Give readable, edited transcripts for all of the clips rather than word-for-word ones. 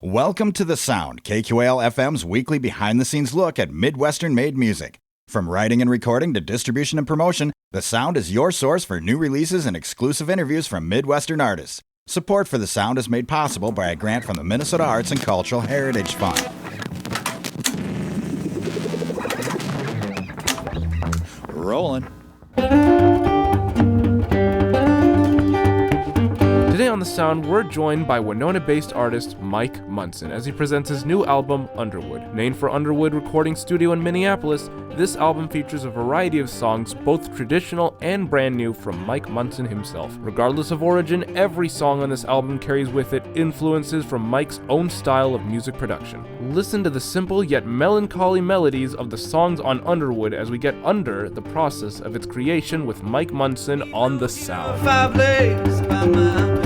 Welcome to The Sound, KQAL FM's weekly behind-the-scenes look at Midwestern-made music. From writing and recording to distribution and promotion, The Sound is your source for new releases and exclusive interviews from Midwestern artists. Support for The Sound is made possible by a grant from the Minnesota Arts and Cultural Heritage Fund. Rolling. Today on The Sound, we're joined by Winona-based artist Mike Munson as he presents his new album, Underwood. Named for Underwood Recording Studio in Minneapolis, this album features a variety of songs, both traditional and brand new, from Mike Munson himself. Regardless of origin, every song on this album carries with it influences from Mike's own style of music production. Listen to the simple yet melancholy melodies of the songs on Underwood as we get under the process of its creation with Mike Munson on The Sound. 5 days by my bed.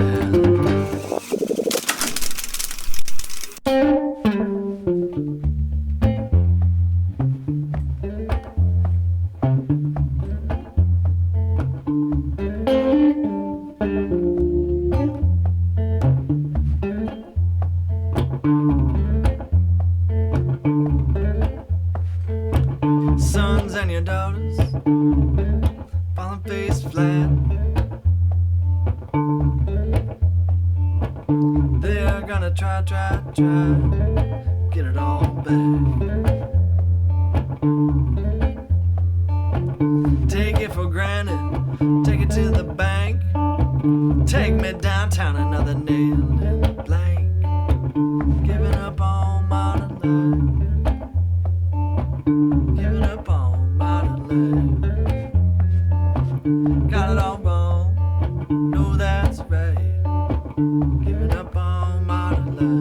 Sons and your daughters falling face flat. They're gonna try, get it all back. Take it for granted, take it to the bank. Take me downtown, another nail in the blank. Giving up on modern life. Giving up on modern life. Got it all wrong, no that's right. Giving up on modern life.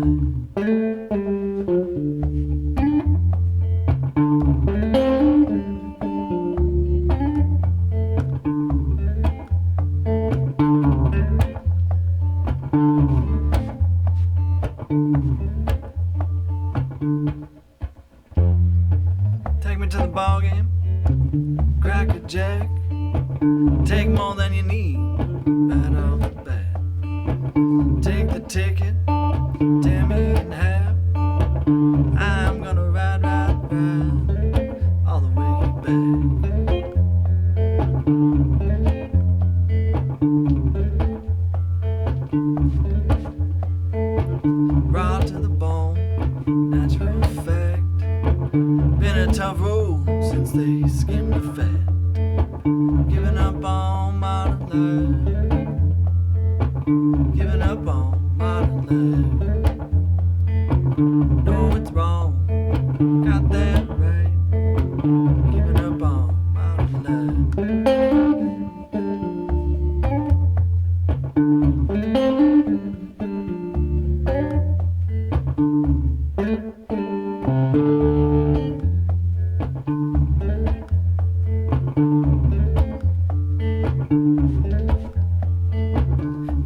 Take me to the ball game, crack a jack. Take more than you need, right off the bat. Take the ticket, tear me in half. I'm gonna ride all the way back. Raw to the bone, natural fact. Been a tough road since they skimmed the fat. Giving up on modern life. Giving up on modern life. No, it's wrong. Got that right. Giving up on modern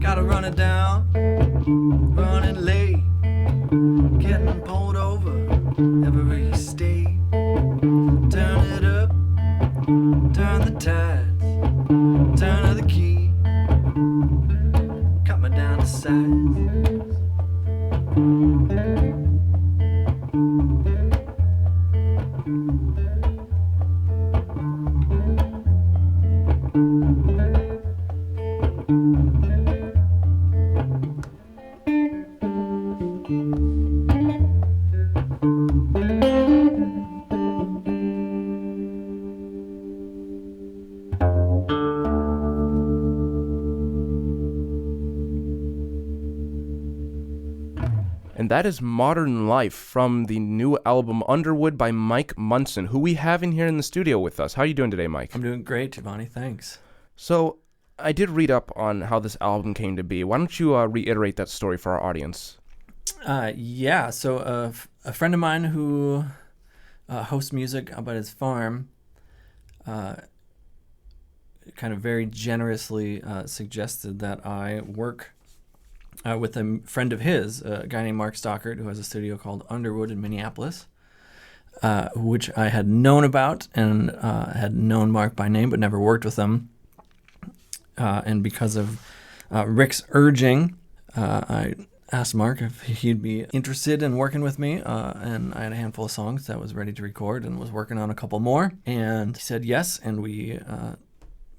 Gotta run it down, running late, getting pulled over every state. Turn it up, turn the tides, turn of the key, cut me down to size. And that is Modern Life from the new album Underwood by Mike Munson, who we have in here in the studio with us. How are you doing today, Mike? I'm doing great, Giovanni, thanks. So, I did read up on how this album came to be. Why don't you reiterate that story for our audience? So a friend of mine who hosts music up at his farm kind of very generously suggested that I work with a friend of his, a guy named Mark Stockert, who has a studio called Underwood in Minneapolis, which I had known about and had known Mark by name, but never worked with him. And because of Rick's urging, I asked Mark if he'd be interested in working with me, and I had a handful of songs that I was ready to record and was working on a couple more. And he said yes, and we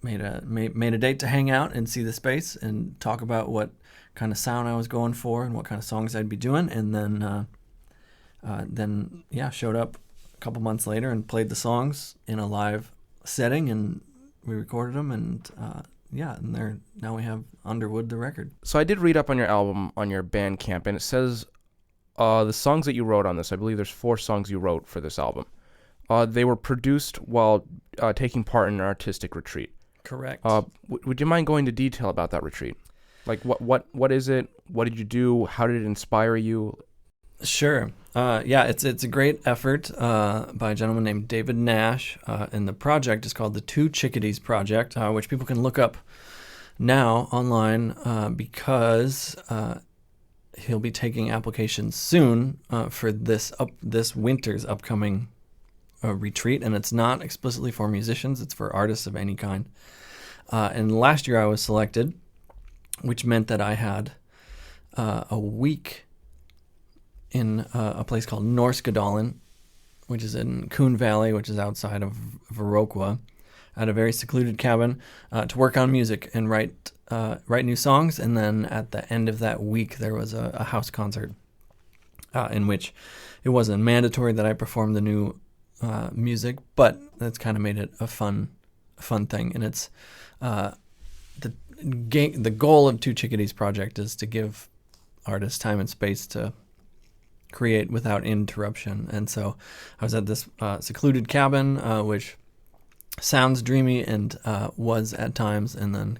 made a date to hang out and see the space and talk about what kind of sound I was going for and what kind of songs I'd be doing. And then showed up a couple months later and played the songs in a live setting, and we recorded them, and now we have Underwood, the record. So I did read up on your album on your Bandcamp, and it says the songs that you wrote on this, I believe there's 4 songs you wrote for this album. They were produced while taking part in an artistic retreat. Correct. Would you mind going into detail about that retreat? Like what is it? What did you do? How did it inspire you? Sure. It's a great effort by a gentleman named David Nash, and the project is called the Two Chickadees Project, which people can look up now online because he'll be taking applications soon for this winter's upcoming retreat, and it's not explicitly for musicians; it's for artists of any kind. And last year I was selected, which meant that I had a week in a place called Norskadalen, which is in Coon Valley, which is outside of Viroqua, at a very secluded cabin to work on music and write new songs. And then at the end of that week, there was a house concert in which it wasn't mandatory that I perform the new music, but that's kind of made it a fun thing. And it's the goal of Two Chickadees Project is to give artists time and space to create without interruption. And so I was at this secluded cabin, which sounds dreamy and was at times, and then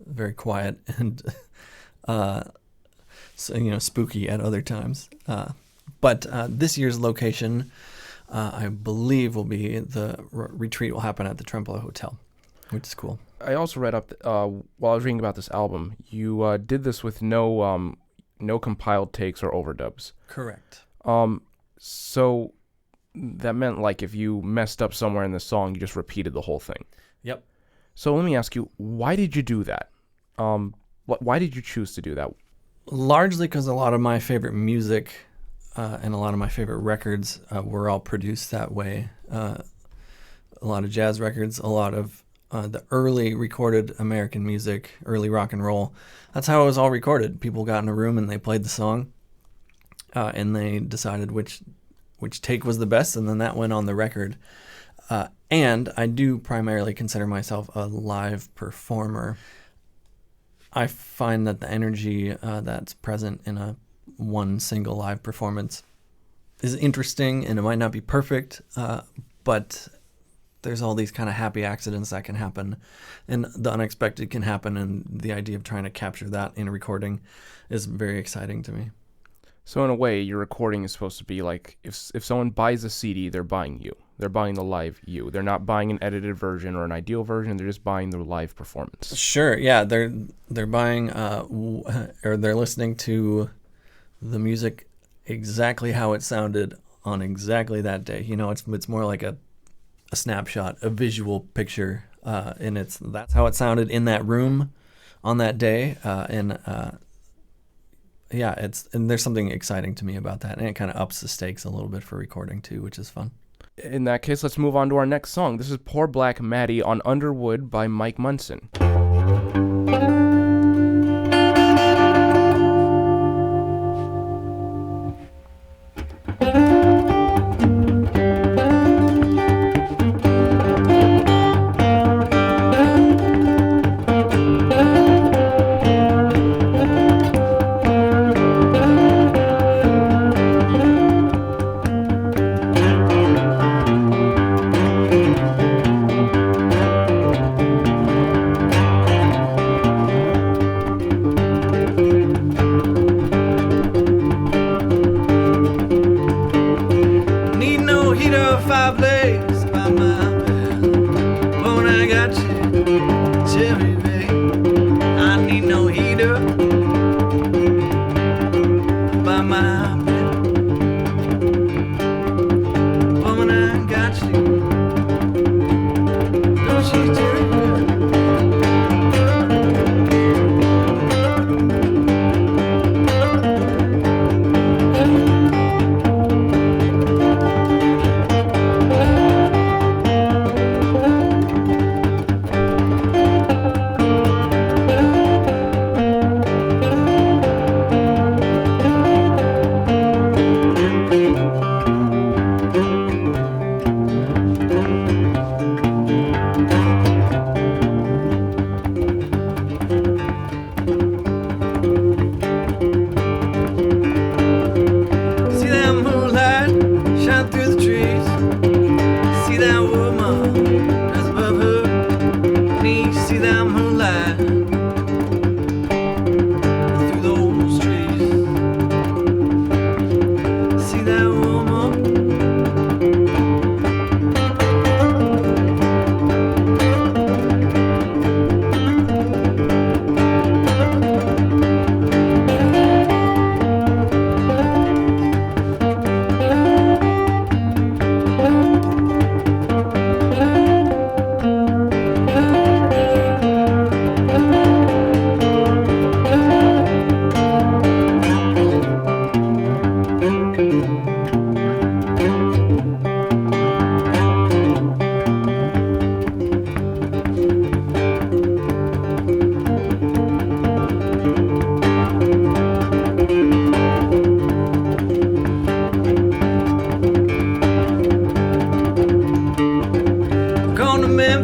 very quiet and spooky at other times. But this year's location, I believe, will be the retreat will happen at the Trempealeau Hotel, which is cool. I also read up while I was reading about this album, you did this with no compiled takes or overdubs. Correct. So that meant like if you messed up somewhere in the song, you just repeated the whole thing. Yep. So let me ask you, why did you do that? Why did you choose to do that? Largely because a lot of my favorite music and a lot of my favorite records were all produced that way. A lot of jazz records, a lot of the early recorded American music, early rock and roll. That's how it was all recorded. People got in a room and they played the song, and they decided which take was the best, and then that went on the record. And I do primarily consider myself a live performer. I find that the energy that's present in one single live performance is interesting, and it might not be perfect, but there's all these kind of happy accidents that can happen, and the unexpected can happen, and the idea of trying to capture that in a recording is very exciting to me. So in a way, your recording is supposed to be like, if someone buys a CD, they're buying you. They're buying the live you. They're not buying an edited version or an ideal version. They're just buying the live performance. Sure, yeah. They're buying or they're listening to the music exactly how it sounded on exactly that day. You know, it's more like a snapshot, a visual picture, and that's how it sounded in that room on that day. And there's something exciting to me about that, and it kind of ups the stakes a little bit for recording too, which is fun. In that case, let's move on to our next song. This is Poor Black Maddie on Underwood by Mike Munson.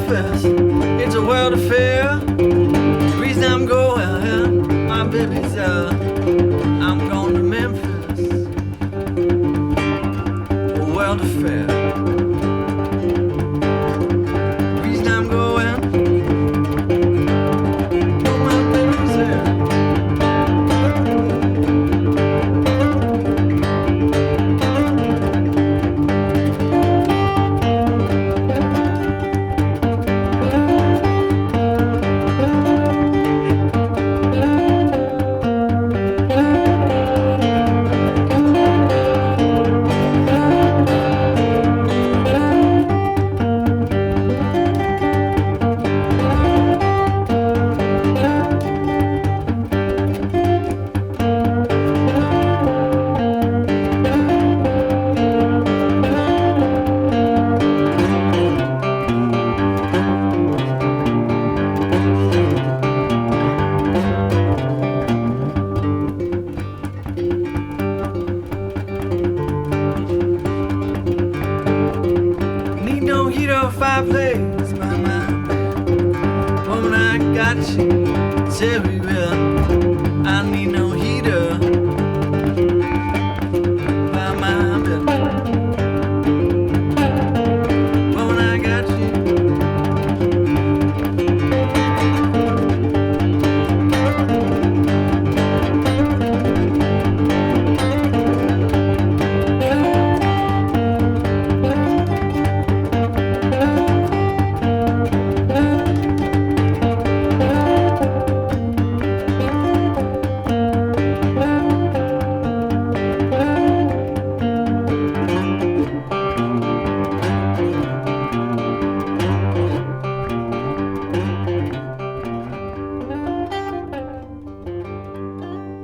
Memphis, it's a world affair. The reason I'm going, my baby's I'm going to Memphis, a world affair. The reason I'm going, oh, my baby's there. Fireplace by my bed. Woman, I got you. It's everywhere. I need no heater by my bed. Woman, I got you.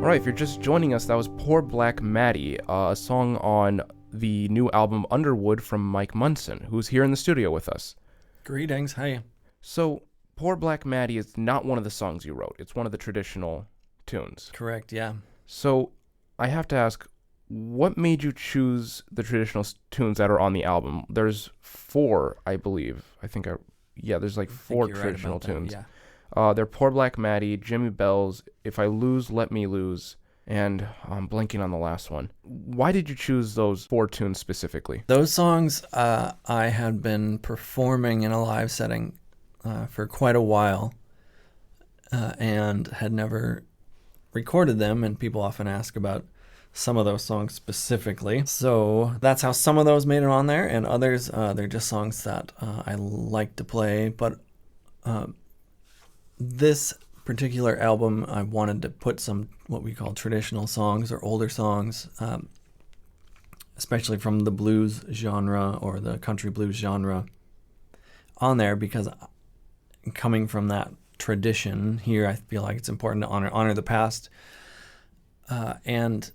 Alright, if you're just joining us, that was Poor Black Maddie, a song on the new album Underwood from Mike Munson, who's here in the studio with us. Greetings, hey. So, Poor Black Maddie is not one of the songs you wrote. It's one of the traditional tunes. Correct, yeah. So, I have to ask, what made you choose the traditional tunes that are on the album? There's 4, I believe. There's like 4 traditional tunes. Yeah. They're Poor Black Maddie, Jimmy Bell's, If I Lose, Let Me Lose, and I'm blanking on the last one. Why did you choose those 4 tunes specifically? Those songs I had been performing in a live setting for quite a while and had never recorded them, and people often ask about some of those songs specifically. So that's how some of those made it on there, and others, they're just songs that I like to play, but this particular album, I wanted to put some what we call traditional songs or older songs, especially from the blues genre or the country blues genre, on there, because coming from that tradition here, I feel like it's important to honor the past, and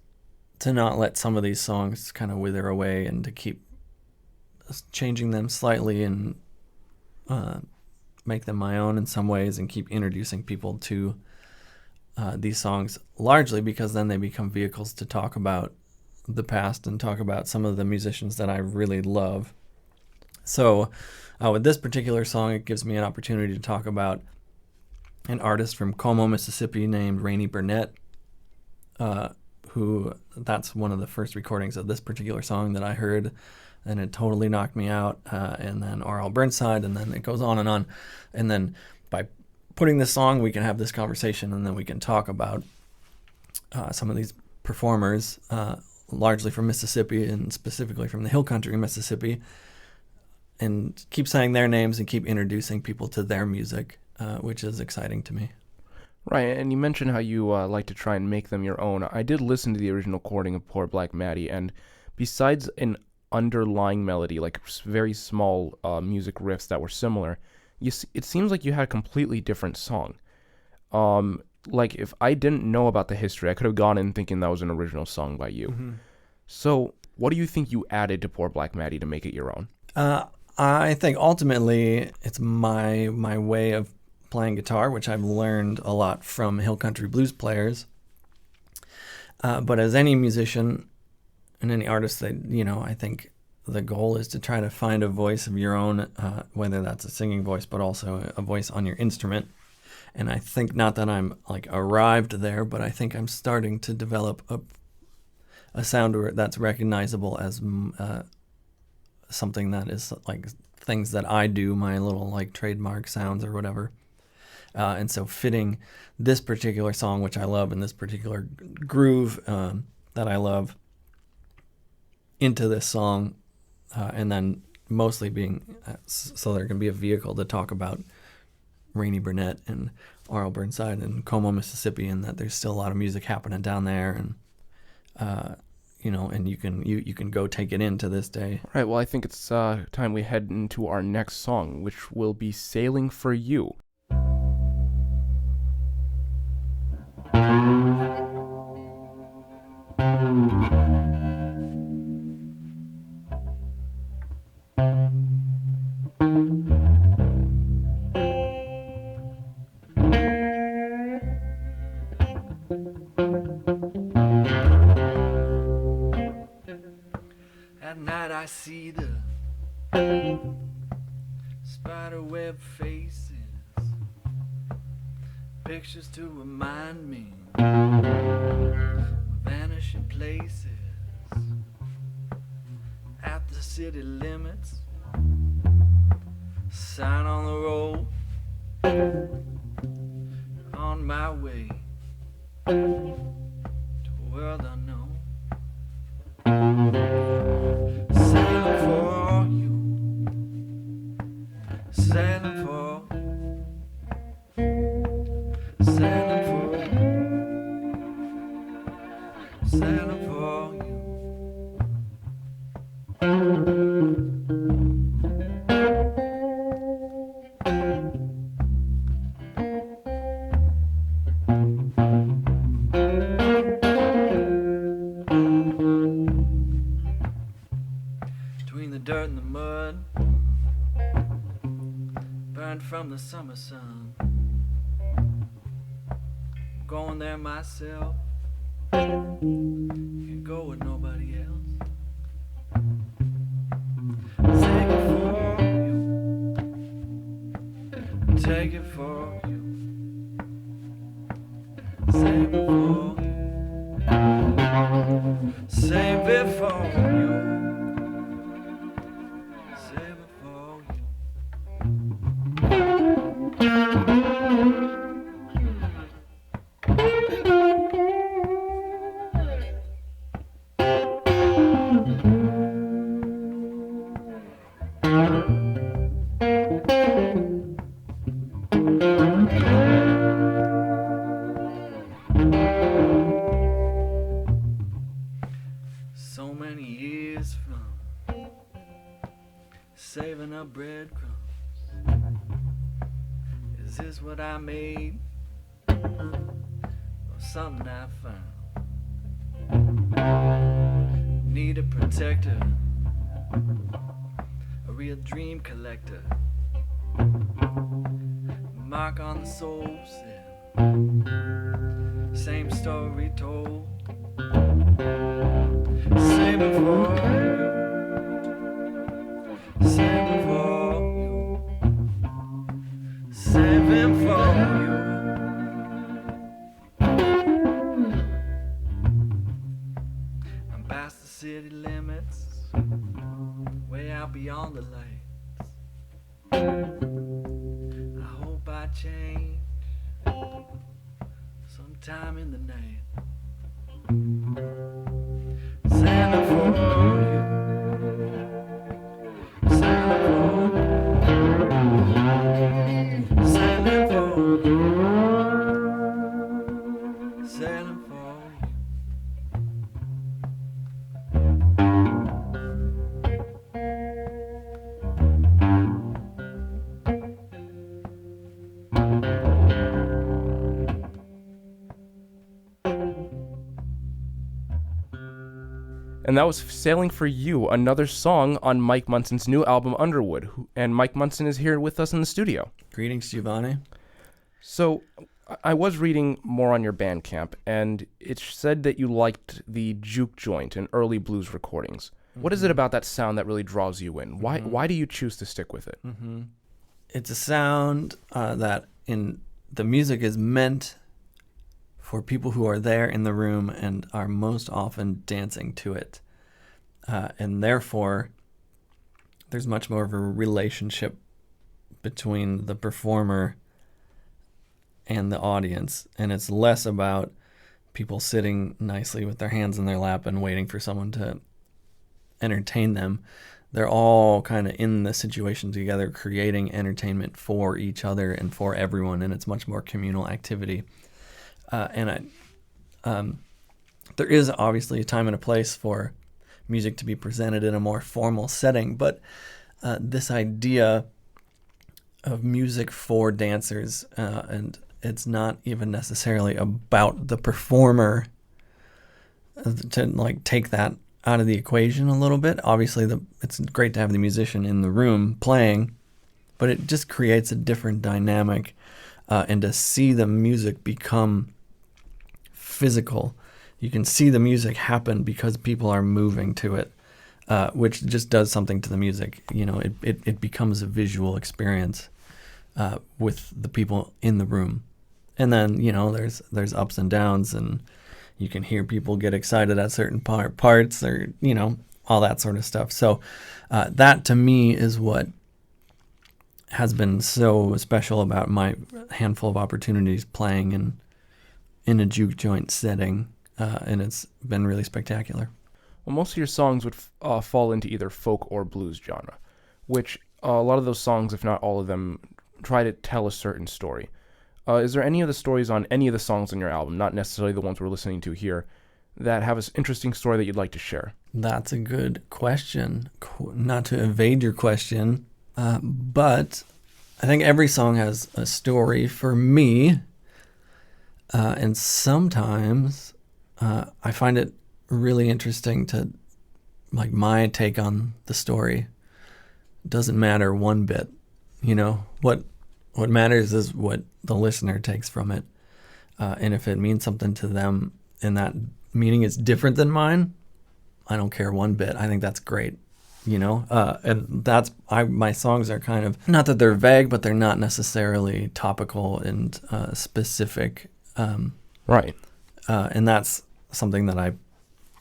to not let some of these songs kind of wither away, and to keep changing them slightly and make them my own in some ways, and keep introducing people to these songs, largely because then they become vehicles to talk about the past and talk about some of the musicians that I really love. So with this particular song, it gives me an opportunity to talk about an artist from Como, Mississippi named Rainey Burnett, who that's one of the first recordings of this particular song that I heard, and it totally knocked me out, and then R.L. Burnside, and then it goes on. And then by putting this song, we can have this conversation, and then we can talk about some of these performers, largely from Mississippi, and specifically from the Hill Country in Mississippi, and keep saying their names and keep introducing people to their music, which is exciting to me. Right, and you mentioned how you like to try and make them your own. I did listen to the original recording of Poor Black Maddie, and besides an underlying melody, like very small music riffs that were similar, it seems like you had a completely different song. Like, if I didn't know about the history, I could have gone in thinking that was an original song by you. Mm-hmm. So what do you think you added to Poor Black Maddie to make it your own? I think ultimately it's my way of playing guitar, which I've learned a lot from Hill Country blues players. But as any musician and any artist, I think the goal is to try to find a voice of your own, whether that's a singing voice, but also a voice on your instrument. And I think, not that I'm like arrived there, but I think I'm starting to develop a sound that's recognizable as something that is like things that I do, my little like trademark sounds or whatever. And so fitting this particular song, which I love, and this particular groove that I love into this song, and then mostly being so there can be a vehicle to talk about Rainey Burnett and Arl Burnside and Como, Mississippi, and that there's still a lot of music happening down there, and and you can go take it in to this day. All right, well, I think it's time we head into our next song, which will be Sailing for You. At night I see the spiderweb faces, pictures to remind me of vanishing places. At the city limits, sign on the road, on my way to a world unknown. Sailing for you, sailing for, sailing for, sailing for you. Between the dirt and the mud, burned from the summer sun, going there myself, can't go with nobody else. Take it for you, take it for you, save it for you, save it for you. So many years from saving up breadcrumbs. Is this what I made? Or something I found? Need a protector, a real dream collector. Mark on the soul set, same story told. Save it for you, save it for you, save it for you. I'm past the city limits, way out beyond the lights. I hope I change sometime in the night. Sailing for you, sailing for you, sailing for you, sailing for you. And that was Sailing for You, another song on Mike Munson's new album, Underwood. And Mike Munson is here with us in the studio. Greetings, Giovanni. So I was reading more on your Bandcamp, and it said that you liked the juke joint and early blues recordings. What is it about that sound that really draws you in? Why do you choose to stick with it? It's a sound that in the music is meant for people who are there in the room and are most often dancing to it. And therefore, there's much more of a relationship between the performer and the audience. And it's less about people sitting nicely with their hands in their lap and waiting for someone to entertain them. They're all kind of in the situation together, creating entertainment for each other and for everyone, and it's much more communal activity. There is obviously a time and a place for music to be presented in a more formal setting, but this idea of music for dancers, and it's not even necessarily about the performer to like take that out of the equation a little bit. Obviously, it's great to have the musician in the room playing, but it just creates a different dynamic, and to see the music become physical. You can see the music happen because people are moving to it, which just does something to the music. You know, it becomes a visual experience with the people in the room. And then, you know, there's ups and downs, and you can hear people get excited at certain parts, or, you know, all that sort of stuff. So that to me is what has been so special about my handful of opportunities playing in a juke joint setting, and it's been really spectacular. Well, most of your songs would fall into either folk or blues genre, which a lot of those songs, if not all of them, try to tell a certain story. Is there any of the stories on any of the songs on your album, not necessarily the ones we're listening to here, that have an interesting story that you'd like to share? That's a good question. Not to evade your question, but I think every song has a story for me, and sometimes I find it really interesting to, like, my take on the story doesn't matter one bit. You know, what matters is what the listener takes from it. And if it means something to them and that meaning is different than mine, I don't care one bit. I think that's great, you know? And my songs are kind of, not that they're vague, but they're not necessarily topical and specific. Right. And that's something that I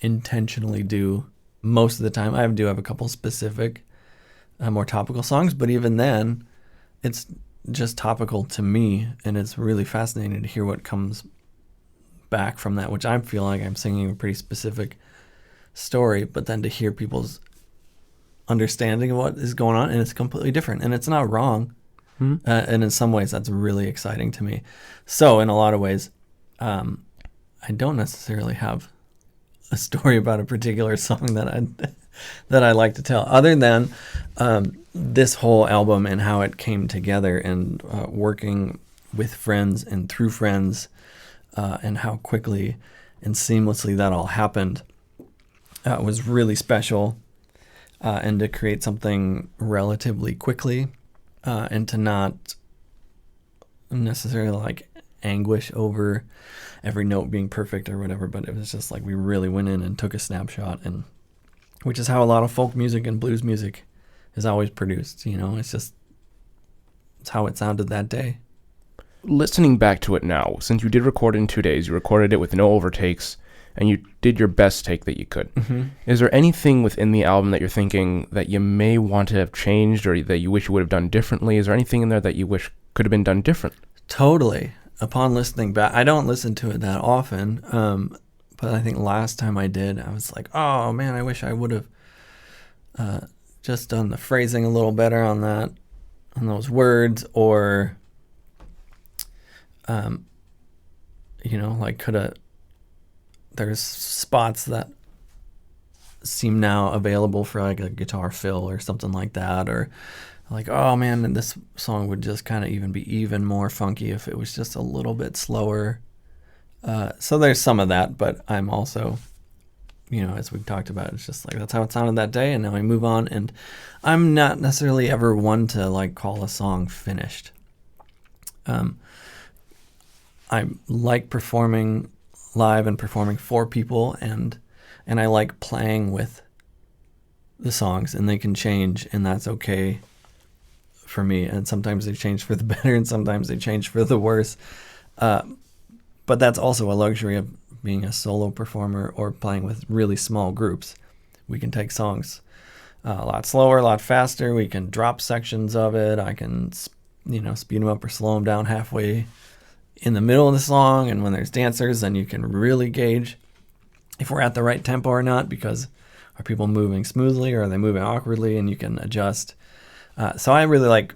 intentionally do most of the time. I do have a couple specific, more topical songs, but even then, it's just topical to me, and it's really fascinating to hear what comes back from that, which I feel like I'm singing a pretty specific story, but then to hear people's understanding of what is going on, and it's completely different, and it's not wrong. And in some ways, that's really exciting to me. So in a lot of ways, I don't necessarily have a story about a particular song that I like to tell, other than this whole album and how it came together, and working with friends and through friends, and how quickly and seamlessly that all happened was really special, and to create something relatively quickly, and to not necessarily like anguish over every note being perfect or whatever, but it was just like we really went in and took a snapshot, and which is how a lot of folk music and blues music is always produced. You know, it's how it sounded that day. Listening back to it now, since you did record it in 2 days, you recorded it with no overtakes, and you did your best take that you could. Is there anything within the album that you're thinking that you may want to have changed, or that you wish you would have done differently? Is there anything in there that you wish could have been done different? Totally. Upon listening back, I don't listen to it that often, but I think last time I did, I was like, oh man, I wish I would have just done the phrasing a little better on those words, or, you know, like there's spots that seem now available for like a guitar fill or something like that, or like, oh man, and this song would just kind of even more funky if it was just a little bit slower. So there's some of that, but I'm also, you know, as we've talked about, it's just like that's how it sounded that day, and now I move on. And I'm not necessarily ever one to like call a song finished. I like performing live and performing for people, and I like playing with the songs, and they can change, and that's okay for me. And sometimes they change for the better, and sometimes they change for the worse. But that's also a luxury of being a solo performer or playing with really small groups. We can take songs a lot slower, a lot faster. We can drop sections of it. I can, speed them up or slow them down halfway in the middle of the song. And when there's dancers, then you can really gauge if we're at the right tempo or not, because are people moving smoothly or are they moving awkwardly, and you can adjust. So I really like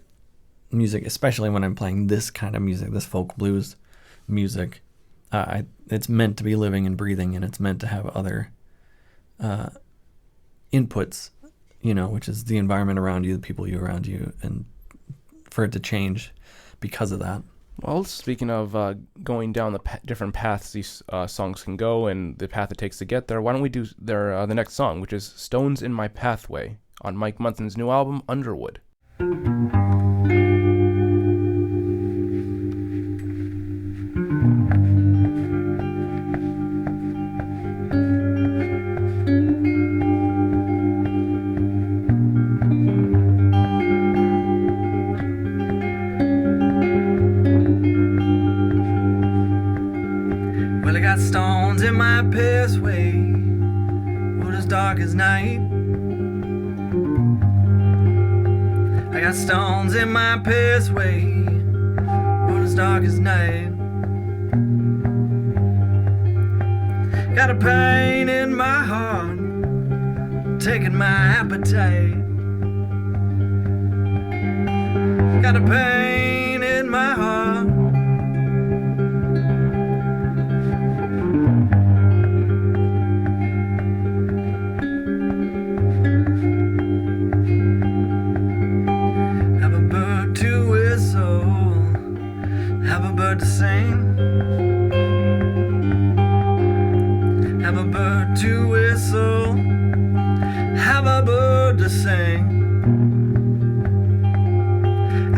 music, especially when I'm playing this kind of music, this folk blues music. It's meant to be living and breathing, and it's meant to have other inputs, which is the environment around you, the people around you, and for it to change because of that. Well, speaking of going down the different paths these songs can go and the path it takes to get there, why don't we do the next song, which is Stones in My Pathway on Mike Munson's new album, Underwood. Well, I got stones in my pathway, wood as dark as night. I got stones in my pathway, wood as dark as night. Got a pain in my heart, taking my appetite. Got a pain in my heart. Have a bird to whistle, have a bird to sing. Have a bird to whistle, have a bird to sing.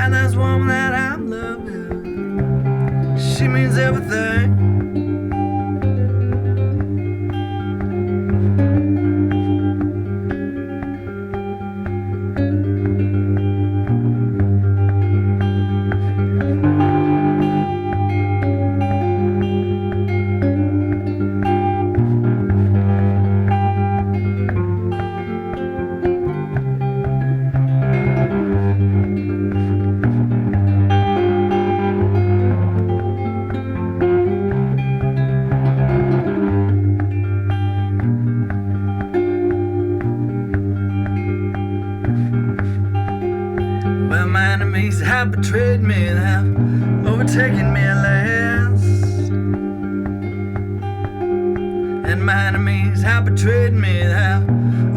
And there's one that I'm loving, she means everything. Well, my enemies have betrayed me, they have overtaken me at last. And my enemies have betrayed me, they have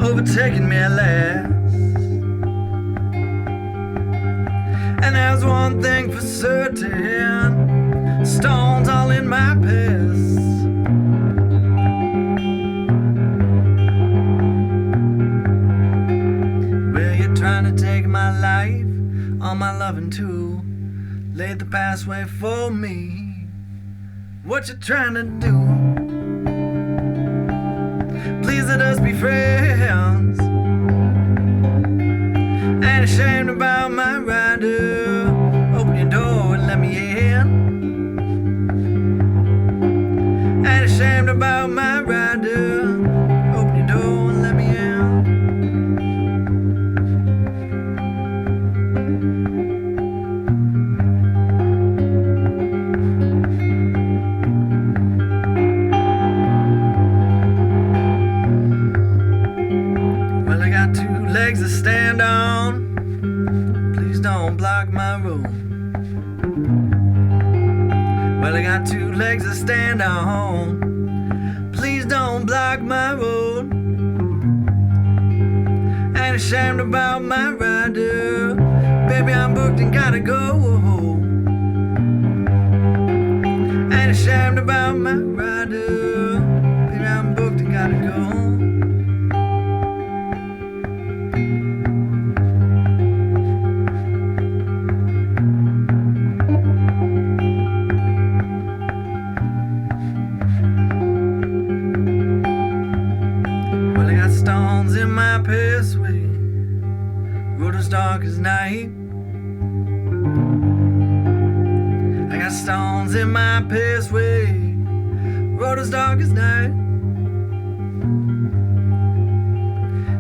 overtaken me at last. And there's one thing for certain, stones all in my past. Well, you're trying to take my life, all my loving too, laid the pathway for me. What you trying to do? Please let us be friends. Ain't ashamed about my rider. Open your door and let me in. Ain't ashamed about my rider. Open your door and let me in. Well, I got two legs to stand on. Please don't block my road. Well, I got two legs to stand on. Please don't block my road. Ain't ashamed about my rider. Baby, I'm booked and gotta go. Ain't ashamed about my rider. Baby, I'm booked and gotta go. stones in my pathway, road as dark as night. I got stones in my pathway, road as dark as night.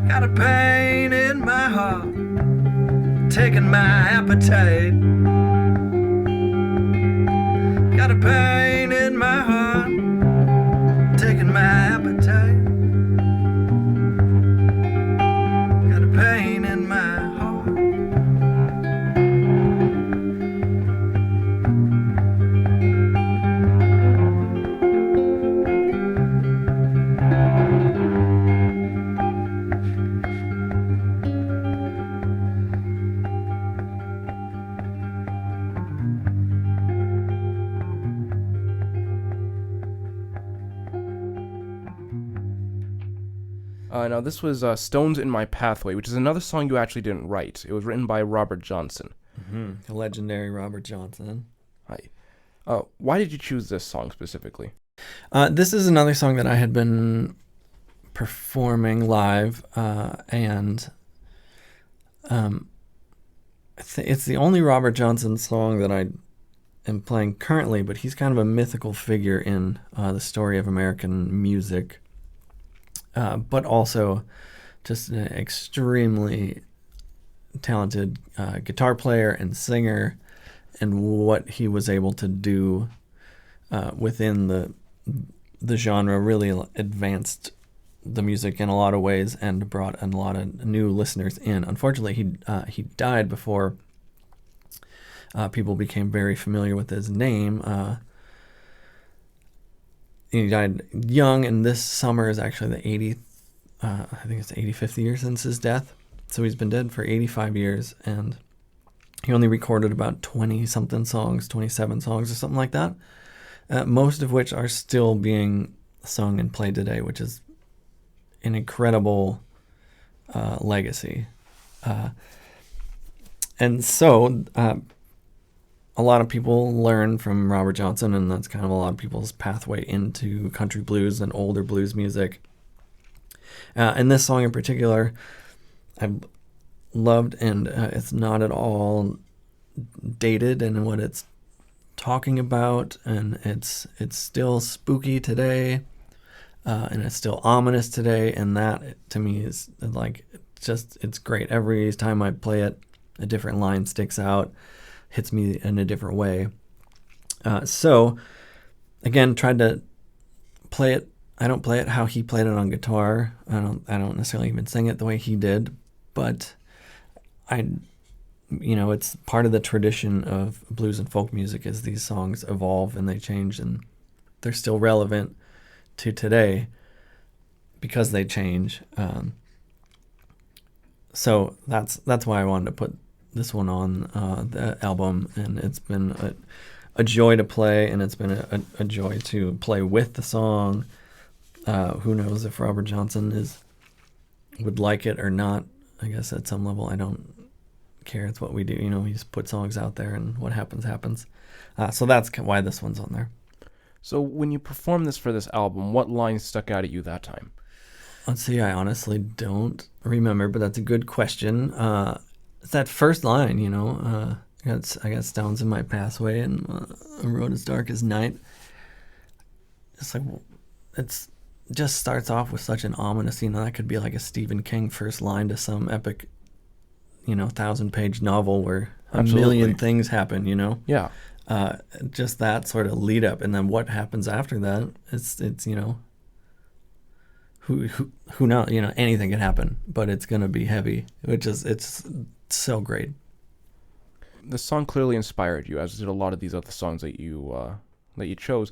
Got a pain in my heart, taking my appetite. Got a pain in my heart, taking my appetite. Got a pain in my heart. Now, this was Stones in My Pathway, which is another song you actually didn't write. It was written by Robert Johnson. The legendary Robert Johnson. Hi. Why did you choose this song specifically? This is another song that I had been performing live, and it's the only Robert Johnson song that I am playing currently, but he's kind of a mythical figure in the story of American music. But also just an extremely talented guitar player and singer, and what he was able to do within the genre really advanced the music in a lot of ways and brought a lot of new listeners in. Unfortunately, he died before people became very familiar with his name. He died young, and this summer is actually the 85th year since his death. So he's been dead for 85 years, and he only recorded about 20-something songs, 27 songs or something like that, most of which are still being sung and played today, which is an incredible legacy. And so a lot of people learn from Robert Johnson, and that's kind of a lot of people's pathway into country blues and older blues music. And this song in particular, I loved, and it's not at all dated in what it's talking about, and it's still spooky today, and it's still ominous today, and that to me is like it's great. Every time I play it, a different line sticks out, hits me in a different way. So again, tried to play it. I don't play it how he played it on guitar. I don't necessarily even sing it the way he did, but it's part of the tradition of blues and folk music is these songs evolve and they change, and they're still relevant to today because they change. So that's why I wanted to put this one on the album, and it's been a joy to play, and it's been a joy to play with the song. Who knows if Robert Johnson would like it or not. I guess at some level I don't care. It's what we do. We just put songs out there, and what happens, happens. So that's why this one's on there. So when you performed this for this album, what lines stuck out at you that time? Let's see, I honestly don't remember, but that's a good question. It's that first line, I got stones in my pathway, and a road as dark as night. It's like, it's just starts off with such an ominous, that could be like a Stephen King first line to some epic, 1,000-page novel where Absolutely. A million things happen, Yeah. Just that sort of lead up, and then what happens after that, it's who knows, anything can happen, but it's going to be heavy, it's so great. The song clearly inspired you, as did a lot of these other songs that you chose.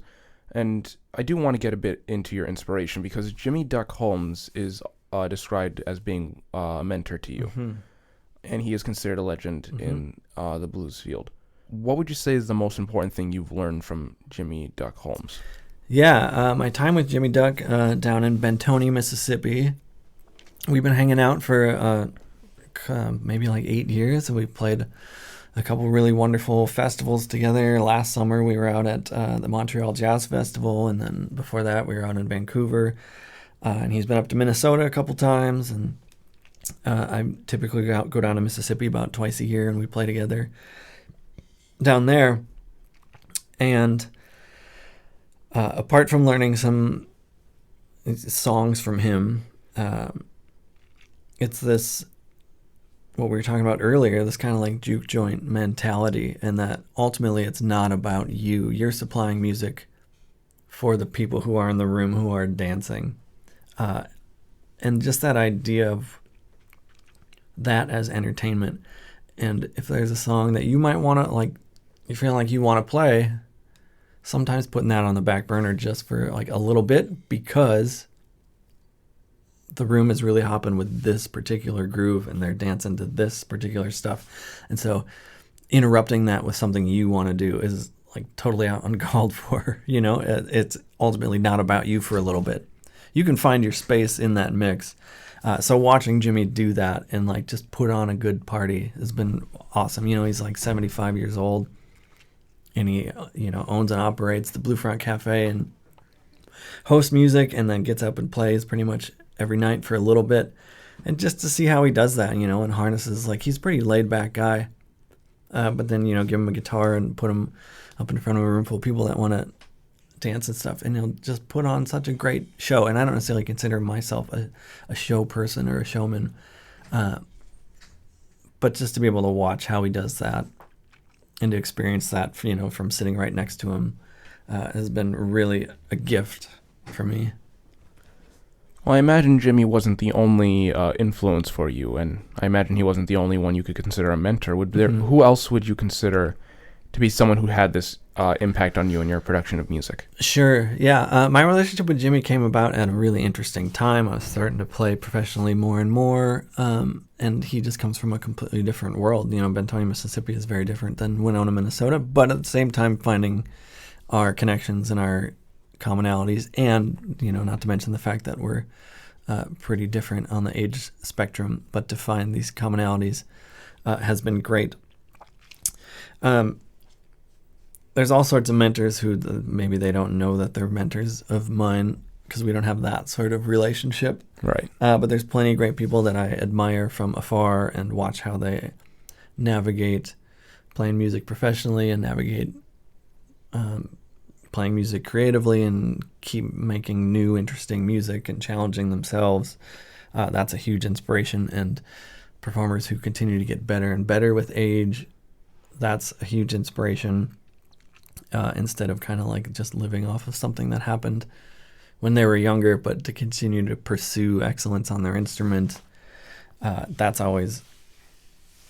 And I do want to get a bit into your inspiration, because Jimmy Duck Holmes is described as being a mentor to you. Mm-hmm. And he is considered a legend Mm-hmm. in the blues field. What would you say is the most important thing you've learned from Jimmy Duck Holmes? Yeah, my time with Jimmy Duck down in Bentoney, Mississippi. We've been hanging out for maybe like 8 years, and we played a couple really wonderful festivals together. Last summer we were out at the Montreal Jazz Festival, and then before that we were out in Vancouver. and he's been up to Minnesota a couple times, and I typically go down to Mississippi about twice a year, and we play together down there. And apart from learning some songs from him, it's this, what we were talking about earlier, this kind of like juke joint mentality, and that ultimately it's not about you. You're supplying music for the people who are in the room who are dancing. And just that idea of that as entertainment. And if there's a song that you might want to, like, you feel like you want to play, sometimes putting that on the back burner just for like a little bit, because the room is really hopping with this particular groove and they're dancing to this particular stuff. And so interrupting that with something you want to do is like totally uncalled for. You know, it's ultimately not about you for a little bit. You can find your space in that mix. So watching Jimmy do that and like just put on a good party has been awesome. You know, he's like 75 years old, and he, you know, owns and operates the Blue Front Cafe and hosts music, and then gets up and plays pretty much every night for a little bit. And just to see how he does that, you know, and harnesses, like, he's a pretty laid back guy. But then, you know, give him a guitar and put him up in front of a room full of people that want to dance and stuff, and he'll just put on such a great show. And I don't necessarily consider myself a show person or a showman, but just to be able to watch how he does that and to experience that, you know, from sitting right next to him, has been really a gift for me. Well, I imagine Jimmy wasn't the only influence for you, and I imagine he wasn't the only one you could consider a mentor. Who else would you consider to be someone who had this impact on you in your production of music? Sure, yeah. My relationship with Jimmy came about at a really interesting time. I was starting to play professionally more and more, and he just comes from a completely different world. You know, Bentonio, Mississippi is very different than Winona, Minnesota, but at the same time finding our connections and our commonalities, and, you know, not to mention the fact that we're pretty different on the age spectrum, but to find these commonalities has been great. There's all sorts of mentors who maybe they don't know that they're mentors of mine, because we don't have that sort of relationship. Right. But there's plenty of great people that I admire from afar and watch how they navigate playing music professionally and navigate playing music creatively and keep making new, interesting music and challenging themselves. That's a huge inspiration. And performers who continue to get better and better with age, that's a huge inspiration. Instead of kind of like just living off of something that happened when they were younger, but to continue to pursue excellence on their instrument, that's always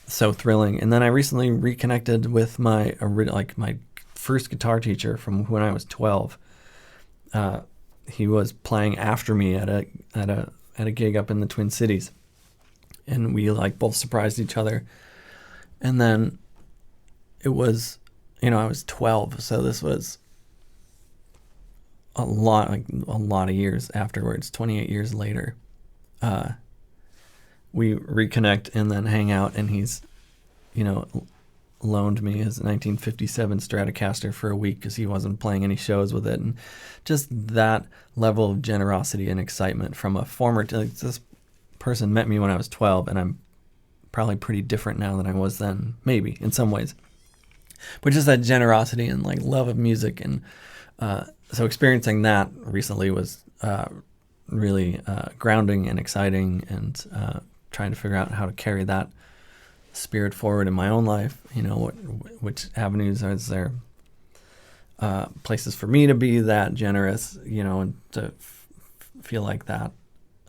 so thrilling. And then I recently reconnected with my first guitar teacher from when I was 12. He was playing after me at a gig up in the Twin Cities, and we like both surprised each other. And then it was, you know, I was 12, so this was a lot of years afterwards, 28 years later. We reconnect and then hang out, and he's, you know, loaned me his 1957 Stratocaster for a week because he wasn't playing any shows with it. And just that level of generosity and excitement from a former, like, this person met me when I was 12, and I'm probably pretty different now than I was then, maybe in some ways. But just that generosity and like love of music, and so experiencing that recently was really grounding and exciting, and trying to figure out how to carry that spirit forward in my own life. You know, which avenues is there places for me to be that generous, you know, and to feel like that,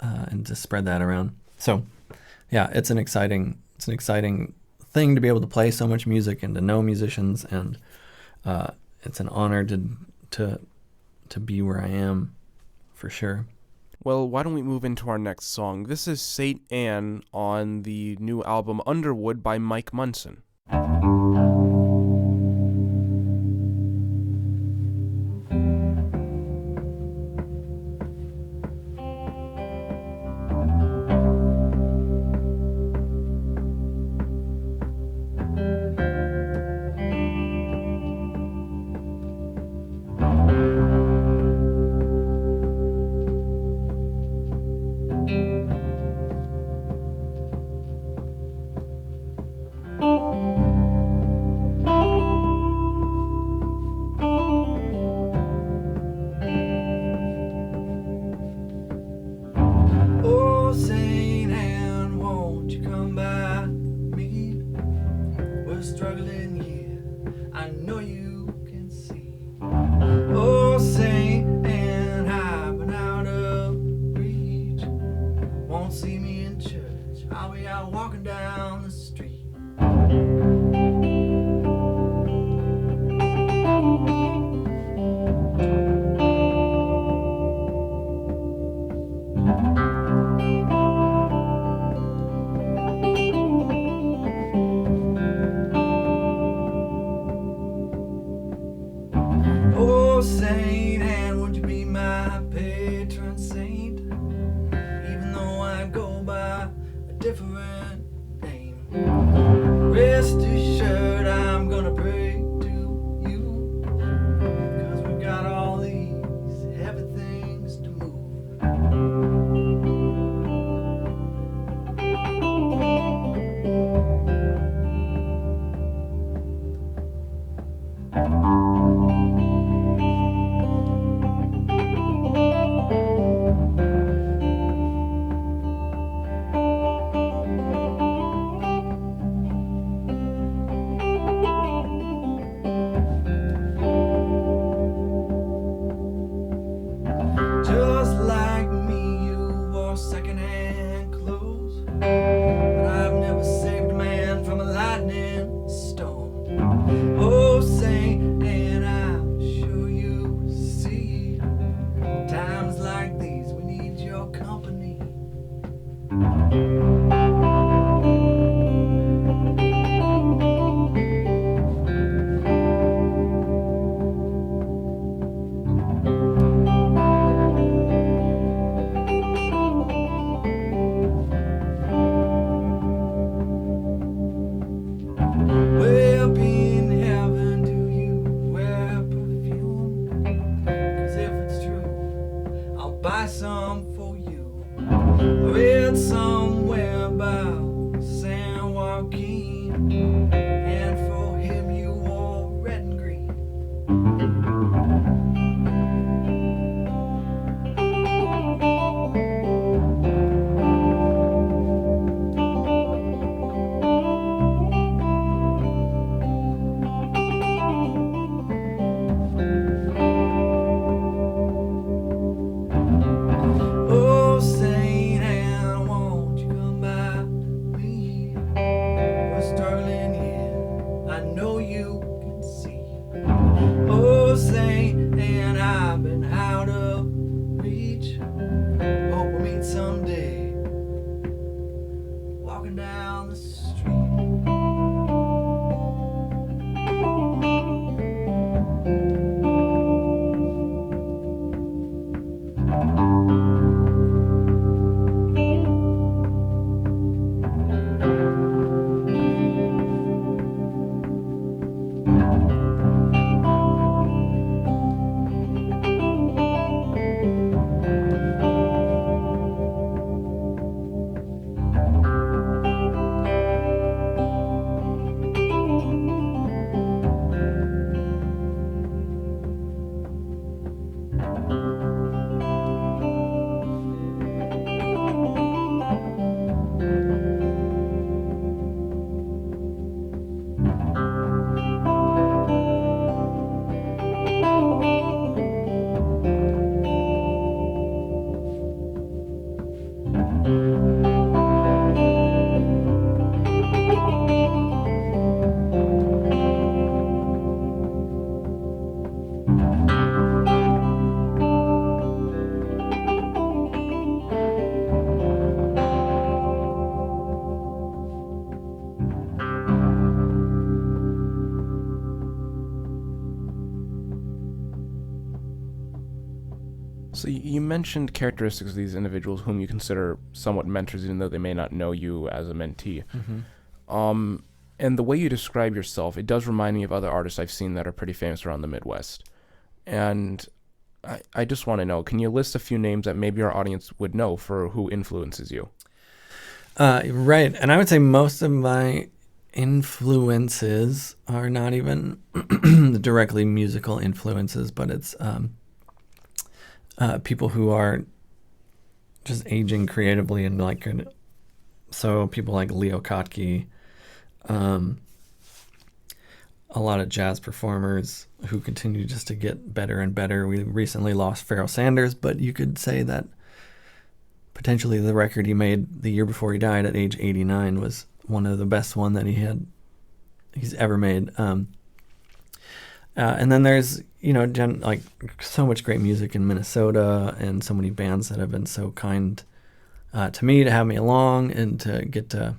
and to spread that around. So yeah, it's an exciting thing to be able to play so much music and to know musicians, and it's an honor to be where I am, for sure. Well, why don't we move into our next song? This is Saint Anne on the new album Underwood by Mike Munson. I'll be out walking down the street. Oh, Saint Anne, would you be my patron saint? Even though I go by a different name. Rest assured I'm gonna pray to you, 'cause we've got all these heavy things to move. Just like me, you wore secondhand clothes, but I've never saved a man from a lightning storm. Oh, Saint Anne, I'm sure you see, times like these we need your company. Way up in heaven, do you wear perfume? 'Cause if it's true, I'll buy some for you. I read somewhere about San Joaquin, and for him you wore red and green. Oh, Saint Anne, won't you come by me? We're struggling here, I know you can see. Oh, Saint Anne, I've been out of reach. Hope we'll meet someday, walking down the street. So you mentioned characteristics of these individuals whom you consider somewhat mentors, even though they may not know you as a mentee. Mm-hmm. And the way you describe yourself, it does remind me of other artists I've seen that are pretty famous around the Midwest. And I just want to know, can you list a few names that maybe our audience would know for who influences you? Right. And I would say most of my influences are not even directly musical influences, but it's people who are just aging creatively and like, so people like Leo Kottke, a lot of jazz performers who continue just to get better and better. We recently lost Pharoah Sanders, but you could say that potentially the record he made the year before he died at age 89 was one of the best one that he's ever made. And then there's, like so much great music in Minnesota and so many bands that have been so kind to me to have me along and to get to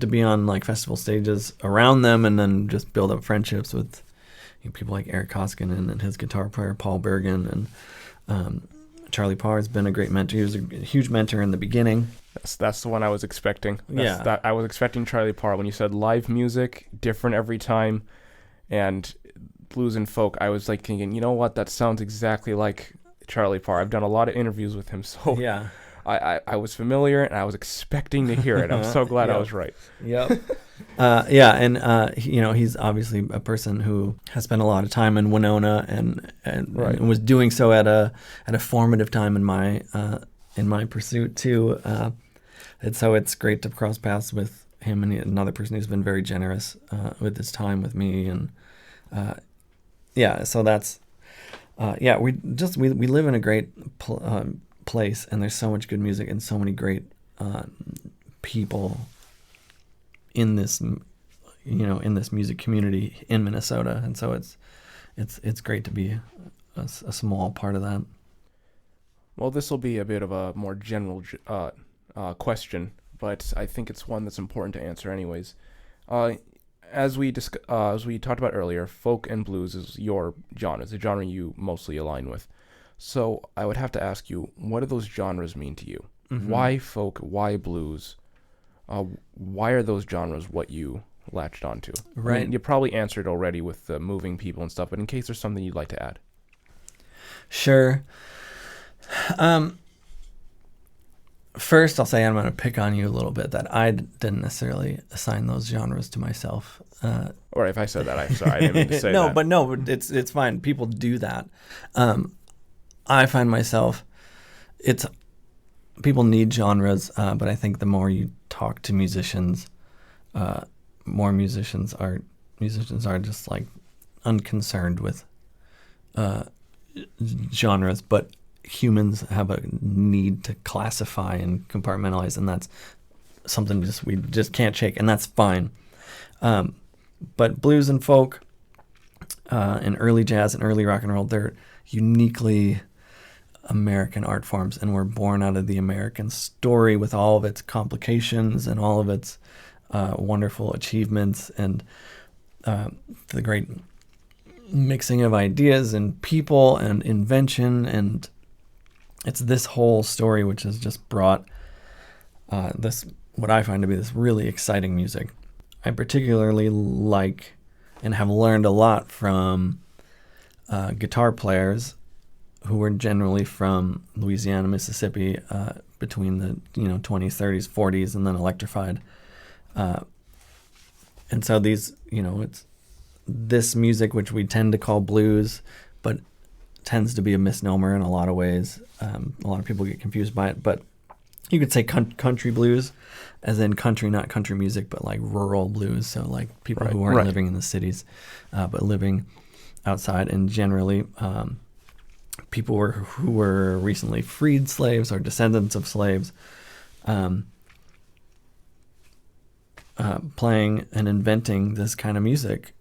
be on like festival stages around them, and then just build up friendships with people like Eric Koskinen and his guitar player Paul Bergen, and Charlie Parr has been a great mentor. He was a huge mentor in the beginning. That's the one I was expecting. Yeah. I was expecting Charlie Parr. When you said live music, different every time, and blues and folk, I was like thinking, you know what, that sounds exactly like Charlie Parr. I've done a lot of interviews with him, so Yeah. I was familiar and I was expecting to hear it. I'm so glad I was right. Yep. He's obviously a person who has spent a lot of time in Winona and was doing so at a formative time in my pursuit too. And so it's great to cross paths with him and another person who's been very generous with his time with me, and so that's we live in a great place, and there's so much good music and so many great people in this music community in Minnesota, and so it's great to be a small part of that. Well, this will be a bit of a more general question, but I think it's one that's important to answer anyways. As we talked about earlier, folk and blues is your genre, the genre you mostly align with. So I would have to ask you, what do those genres mean to you? Mm-hmm. Why folk? Why blues? Why are those genres what you latched onto? Right. I mean, you probably answered already with the moving people and stuff, but in case there's something you'd like to add. Sure. First, I'll say I'm going to pick on you a little bit that I didn't necessarily assign those genres to myself. Or if I said that, I'm sorry. I didn't mean to say that. But it's fine. People do that. I find myself, people need genres, but I think the more you talk to musicians, more musicians are just like unconcerned with genres, but humans have a need to classify and compartmentalize, and that's something we just can't shake, and that's fine. But blues and folk and early jazz and early rock and roll, they're uniquely American art forms, and we're born out of the American story with all of its complications and all of its wonderful achievements and the great mixing of ideas and people and invention, and it's this whole story which has just brought this, what I find to be this really exciting music. I particularly like and have learned a lot from guitar players who were generally from Louisiana, Mississippi, between the 20s, 30s, 40s, and then electrified. And so these, it's this music which we tend to call blues, but tends to be a misnomer in a lot of ways. A lot of people get confused by it, but you could say country blues, as in country, not country music, but like rural blues. So like people who aren't living in the cities, but living outside, and generally people who were recently freed slaves or descendants of slaves, playing and inventing this kind of music.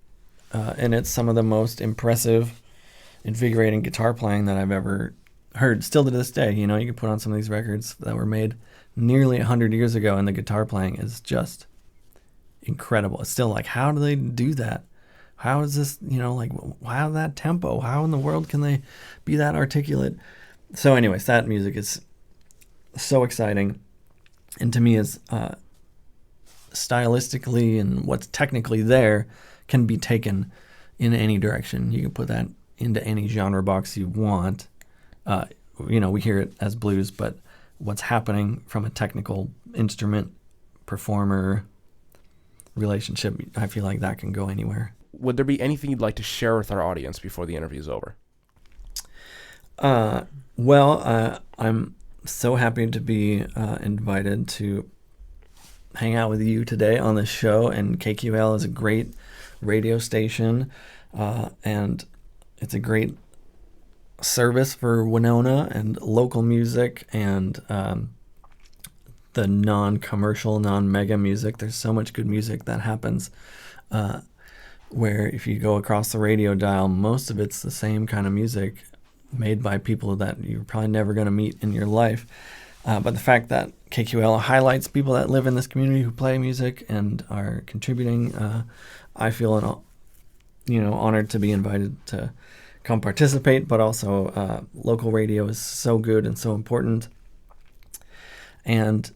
And it's some of the most impressive, invigorating guitar playing that I've ever heard. Still to this day, you can put on some of these records that were made nearly 100 years ago, and the guitar playing is just incredible. It's still like, how do they do that? How is this, how that tempo? How in the world can they be that articulate? So anyways, that music is so exciting, and to me is stylistically and what's technically there can be taken in any direction. You can put that into any genre box you want. We hear it as blues, but what's happening from a technical instrument performer relationship, I feel like that can go anywhere. Would there be anything you'd like to share with our audience before the interview is over? I'm so happy to be invited to hang out with you today on this show, and KQAL is a great radio station, and it's a great service for Winona and local music and the non-commercial, non-mega music. There's so much good music that happens where if you go across the radio dial, most of it's the same kind of music made by people that you're probably never going to meet in your life. But the fact that KQAL highlights people that live in this community who play music and are contributing, I feel honored to be invited to come participate, but also local radio is so good and so important. And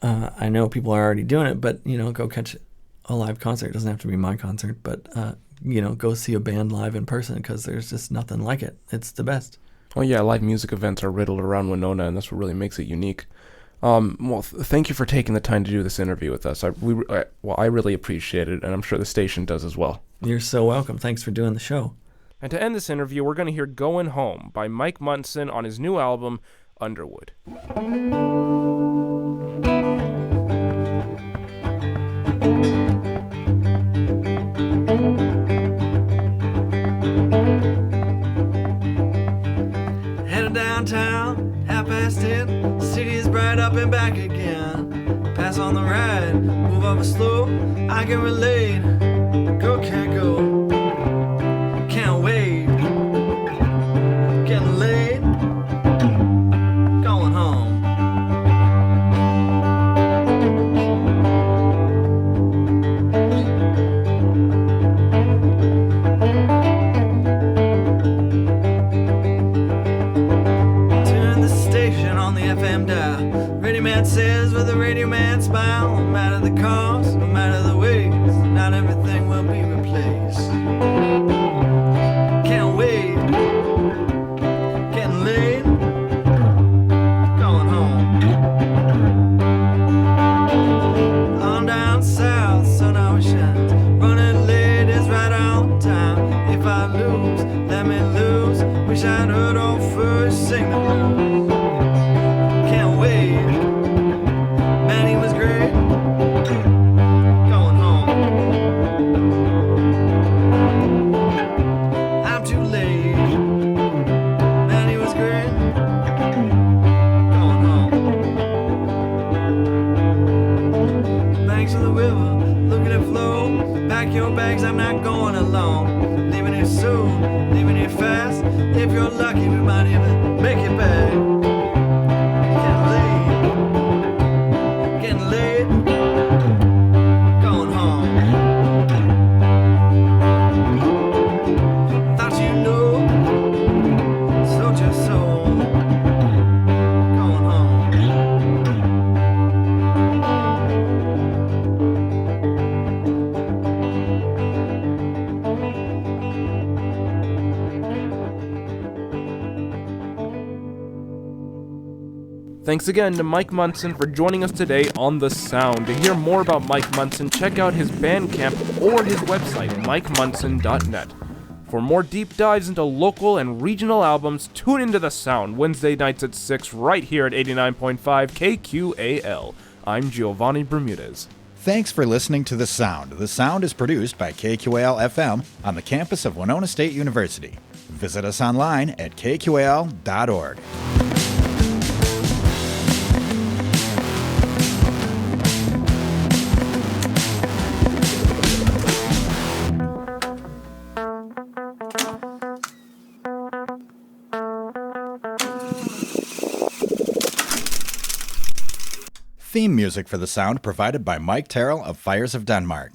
I know people are already doing it, but, go catch a live concert. It doesn't have to be my concert, but, go see a band live in person because there's just nothing like it. It's the best. Oh yeah, live music events are riddled around Winona, and that's what really makes it unique. Thank you for taking the time to do this interview with us. I really appreciate it, and I'm sure the station does as well. You're so welcome. Thanks for doing the show. And to end this interview, we're going to hear Goin' Home by Mike Munson on his new album, Underwood. Headed downtown, 10:30, city is bright up and back again. Pass on the ride, move up slow, I can relate. Go, can't go, can't wait. Getting late, going home. Turn the station on the FM dial. Radio man says with a radio man smile, no matter the cost, no matter the ways, not everything will be replaced. Can't wait, getting late, going home. On down south, sun always shines, running late is right on time. If I lose, let me lose, wish I'd heard all first sing the blues. Can't wait, man he was great, going home. I'm too late, man he was great, going home. Banks of the river, look at it flow, pack your bags, I'm not going alone. Leaving here soon, leaving here fast, if you're lucky we might even make it back. Getting late, going home. Thought you know, sold your soul, going home. Thanks again to Mike Munson for joining us today on The Sound. To hear more about Mike Munson, check out his Bandcamp or his website, mikemunson.net. For more deep dives into local and regional albums, tune into The Sound Wednesday nights at 6 right here at 89.5 KQAL. I'm Giovanni Bermudez. Thanks for listening to The Sound. The Sound is produced by KQAL FM on the campus of Winona State University. Visit us online at kqal.org. Theme music for The Sound provided by Mike Terrell of Fires of Denmark.